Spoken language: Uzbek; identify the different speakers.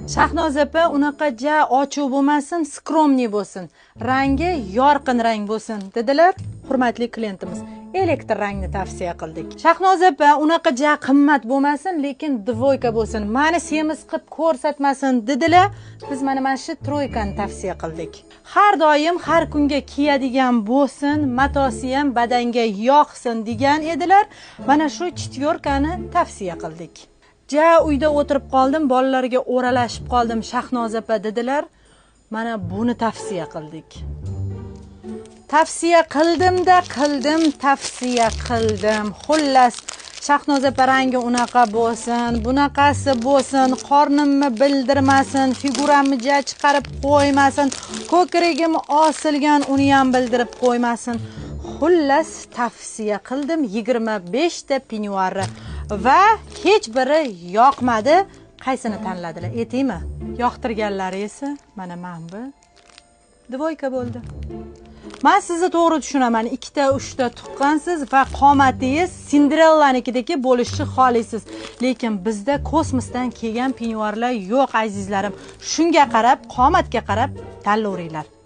Speaker 1: Shahnoza opa unaqa ochuv bo'lmasin, skromniy bo'lsin, rangi yorqin rang bo'lsin dedilar. Hurmatli klientimiz elektr rangni tavsiya qildik. Shahnoza opa unaqa qimmat bo'lmasin, lekin dvoyka bo'lsin, mani semiz qilib ko'rsatmasin dedilar. Biz mana shu troykani tavsiya qildik. Har doim har kunga kiyadigan bo'lsin, matosi ham badanga yoqsin degan edilar. Mana shu chityorkani tavsiya qildik. Uyda o'tirib qoldim, bolalarga o'ralashib qoldim, Shahnoza opa dedilar. Mana buni tavsiya qildik. Tavsiya qildim-da qildim, tavsiya qildim. Xullas, Shahnoza opa rangi unaqa bo'lsin, bunaqasi bo'lsin, qornimni bildirmasin, figuramni chiqarib qo'ymasin, ko'kragim osilgan, uni ham bildirib qo'ymasin. Xullas, tavsiya qildim 25 ta penyuarni. Va hech biri yoqmadi. Qaysini tanladilar? Aytaymi? Yoqtirganlari esa mana bu dvoyka bo'ldi. Men sizni to'g'ri tushunaman. 2 ta 3 ta tuqqansiz va qomatingiz Cinderellanikidagi bo'lishni xohlaysiz. Lekin bizda kosmosdan kelgan penyuarlar yo'q azizlarim. Shunga qarab, qomatga qarab tanlayveringlar.